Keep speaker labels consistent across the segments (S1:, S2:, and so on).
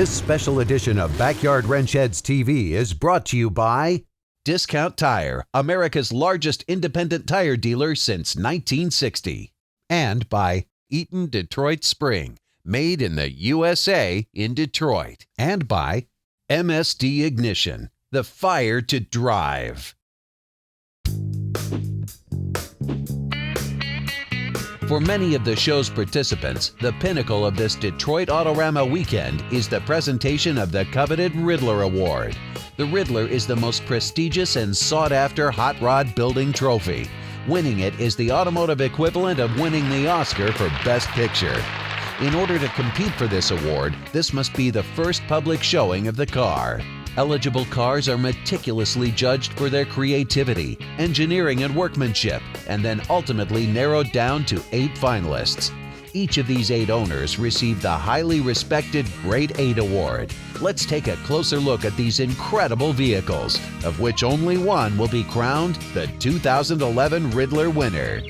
S1: This special edition of Backyard Wrench Heads TV is brought to you by Discount Tire, America's largest independent tire dealer since 1960. And by Eaton Detroit Spring, made in the USA in Detroit. And by MSD Ignition, the fire to drive. For many of the show's participants, the pinnacle of this Detroit Autorama weekend is the presentation of the coveted Ridler Award. The Riddler is the most prestigious and sought-after hot rod building trophy. Winning it is the automotive equivalent of winning the Oscar for Best Picture. In order to compete for this award, this must be the first public showing of the car. Eligible cars are meticulously judged for their creativity, engineering, and workmanship, and then ultimately narrowed down to 8 finalists. Each of these 8 owners received the highly respected Grade 8 award. Let's take a closer look at these incredible vehicles, of which only one will be crowned the 2011 Riddler Winner.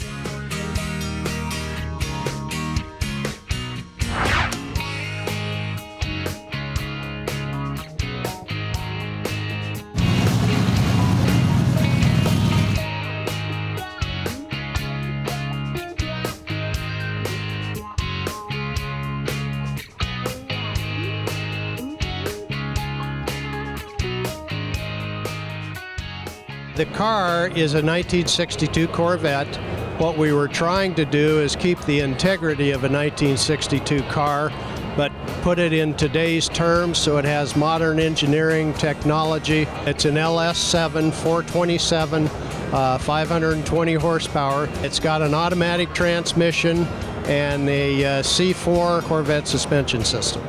S2: The car is a 1962 Corvette. What we were trying to do is keep the integrity of a 1962 car, but put it in today's terms so it has modern engineering technology. It's an LS7 427, 520 horsepower. It's got an automatic transmission and a C4 Corvette suspension system.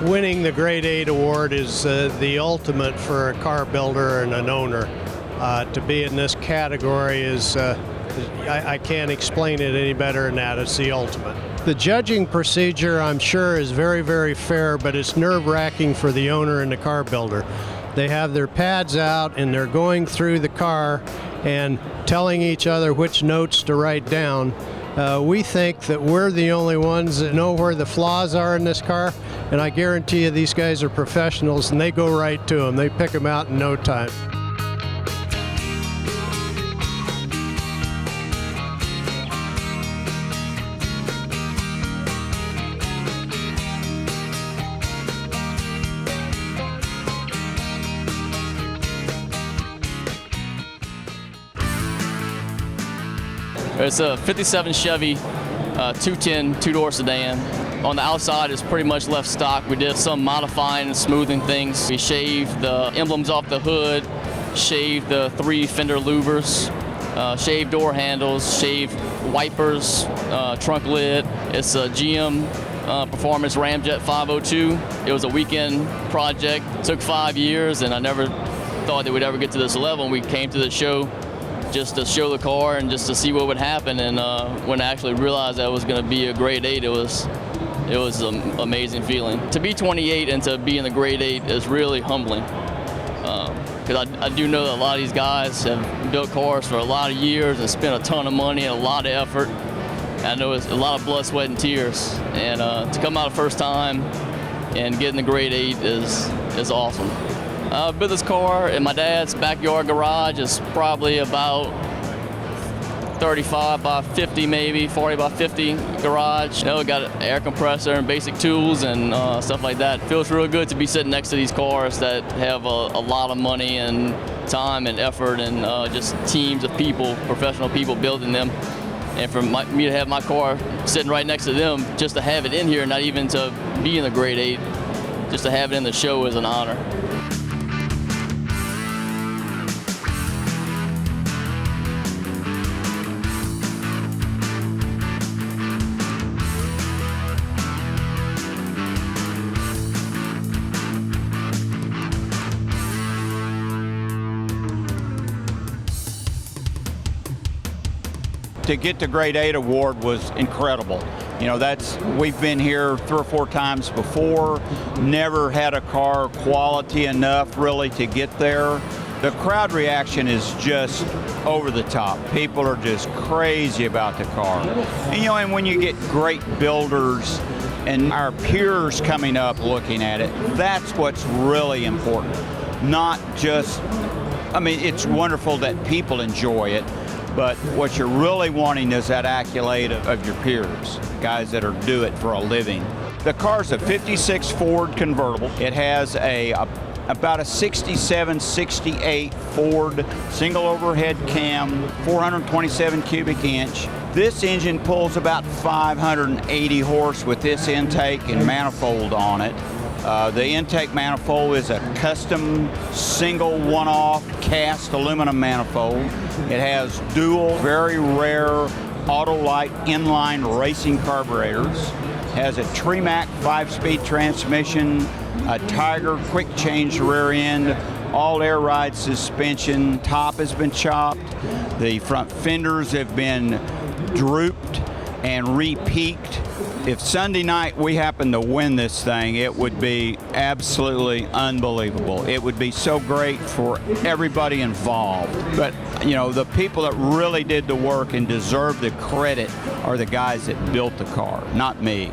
S2: Winning the Grade 8 award is the ultimate for a car builder and an owner. To be in this category is, I can't explain it any better than that. It's the ultimate. The judging procedure, I'm sure, is very, very fair, but it's nerve-wracking for the owner and the car builder. They have their pads out and they're going through the car and telling each other which notes to write down. We think that we're the only ones that know where the flaws are in this car, and I guarantee you these guys are professionals and they go right to them. They pick them out in no time.
S3: It's a 57 Chevy 210 two-door sedan. On the outside, it's pretty much left stock. We did some modifying and smoothing things. We shaved the emblems off the hood, shaved the 3 fender louvers, shaved door handles, shaved wipers, trunk lid. It's a GM Performance Ramjet 502. It was a weekend project. It took 5 years, and I never thought that we'd ever get to this level. And we came to the show just to show the car and just to see what would happen. And when I actually realized that it was going to be a Grade 8, it was an amazing feeling. To be 28 and to be in the Grade 8 is really humbling. Because I do know that a lot of these guys have built cars for a lot of years and spent a ton of money and a lot of effort. And I know it's a lot of blood, sweat, and tears. And to come out the first time and get in the Grade 8 is awesome. I built this car in my dad's backyard garage. It's probably about 35 by 50, maybe 40 by 50 garage. You know, it got an air compressor and basic tools and stuff like that. It feels real good to be sitting next to these cars that have a lot of money and time and effort and just teams of people, professional people building them. And for me to have my car sitting right next to them, just to have it in here, not even to be in the Grade 8, just to have it in the show is an honor.
S4: To get the Grade 8 award was incredible. You know, we've been here 3 or 4 times before, never had a car quality enough really to get there. The crowd reaction is just over the top. People are just crazy about the car. And, you know, and when you get great builders and our peers coming up looking at it. That's what's really important. Not just, I mean, it's wonderful that people enjoy it, but what you're really wanting is that accolade of your peers, guys that are do it for a living. The car's a 56 Ford Convertible. It has about a 67, 68 Ford single overhead cam, 427 cubic inch. This engine pulls about 580 horse with this intake and manifold on it. The intake manifold is a custom single one-off cast aluminum manifold. It has dual, very rare Autolite inline racing carburetors. Has a Tremac 5-speed transmission, a Tiger quick change rear end, all air ride suspension. Top has been chopped. The front fenders have been drooped and re-peaked. If Sunday night we happen to win this thing, it would be absolutely unbelievable. It would be so great for everybody involved. But, you know, the people that really did the work and deserve the credit are the guys that built the car, not me.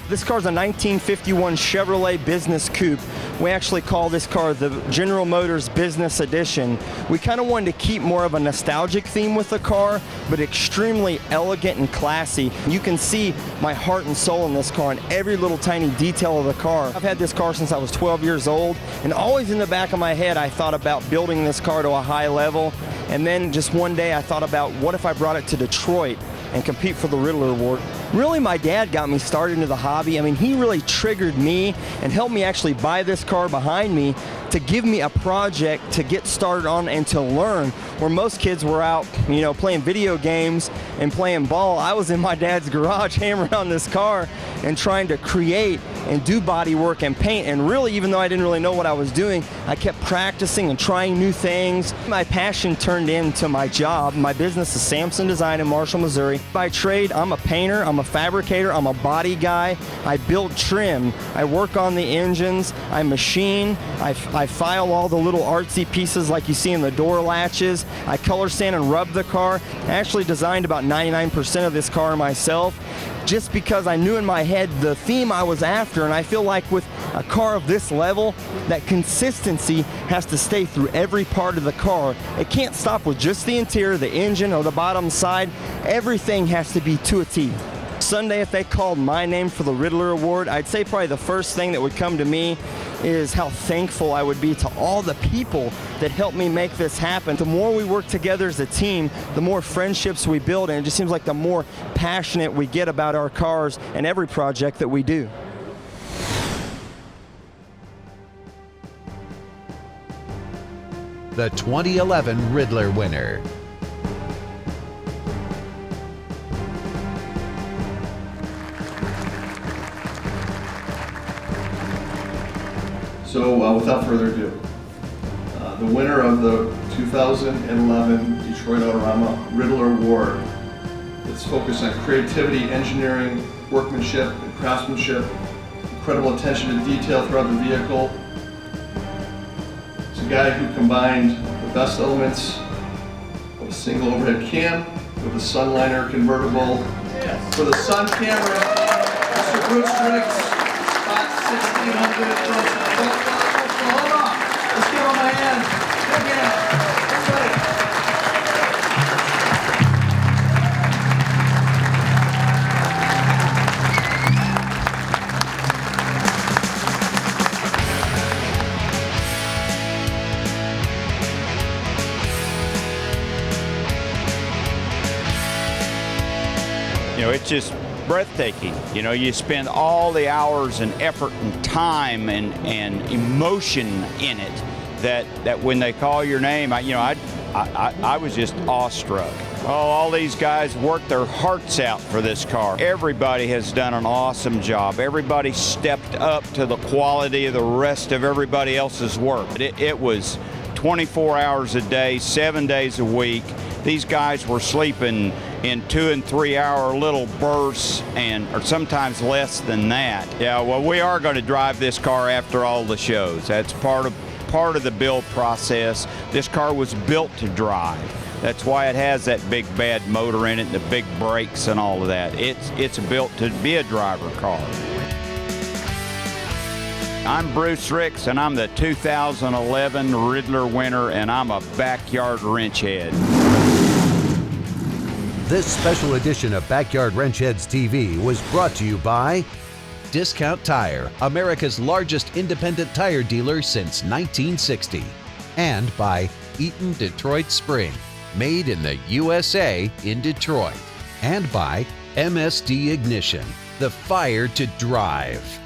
S5: This car's a 1951 Chevrolet Business Coupe. We actually call this car the General Motors Business Edition. We kind of wanted to keep more of a nostalgic theme with the car, but extremely elegant and classy. You can see my heart and soul in this car and every little tiny detail of the car. I've had this car since I was 12 years old, and always in the back of my head I thought about building this car to a high level. And then just one day I thought about, what if I brought it to Detroit and compete for the Riddler Award? Really, my dad got me started into the hobby. I mean, he really triggered me and helped me actually buy this car behind me to give me a project to get started on and to learn. Where most kids were out, you know, playing video games and playing ball, I was in my dad's garage hammering on this car and trying to create and do body work and paint. And really, even though I didn't really know what I was doing, I kept practicing and trying new things. My passion turned into my job. My business is Samson Design in Marshall, Missouri. By trade, I'm a painter, I'm a fabricator, I'm a body guy. I build trim, I work on the engines, I machine, I file all the little artsy pieces like you see in the door latches. I color sand and rub the car. I actually designed about 99% of this car myself, just because I knew in my head the theme I was after. And I feel like with a car of this level, that consistency has to stay through every part of the car. It can't stop with just the interior, the engine, or the bottom side. Everything has to be to a T. Sunday, if they called my name for the Riddler Award, I'd say probably the first thing that would come to me is how thankful I would be to all the people that helped me make this happen. The more we work together as a team, the more friendships we build, and it just seems like the more passionate we get about our cars and every project that we do.
S1: The 2011 Riddler Winner.
S6: So without further ado, the winner of the 2011 Detroit Autorama Riddler Award. It's focused on creativity, engineering, workmanship, and craftsmanship, incredible attention to detail throughout the vehicle. It's a guy who combined the best elements of a single overhead cam with a Sunliner convertible. For the Sun camera, Mr. Bruce Driggs, spot 1600. Hold on. Let's give him my hand. Big hand. That's right.
S4: You know, it's just breathtaking. You know, you spend all the hours and effort and time and emotion in it that when they call your name, I was just awestruck. Oh, all these guys worked their hearts out for this car. Everybody has done an awesome job. Everybody stepped up to the quality of the rest of everybody else's work. It was 24 hours a day, 7 days a week. These guys were sleeping in 2 and 3 hour little bursts, or sometimes less than that. Yeah, well, we are going to drive this car after all the shows. That's part of the build process. This car was built to drive. That's why it has that big bad motor in it, the big brakes and all of that. It's built to be a driver car. I'm Bruce Ricks, and I'm the 2011 Riddler winner, and I'm a backyard wrench head.
S1: This special edition of Backyard Wrench Heads TV was brought to you by Discount Tire, America's largest independent tire dealer since 1960, and by Eaton Detroit Spring, made in the USA in Detroit, and by MSD Ignition, the fire to drive.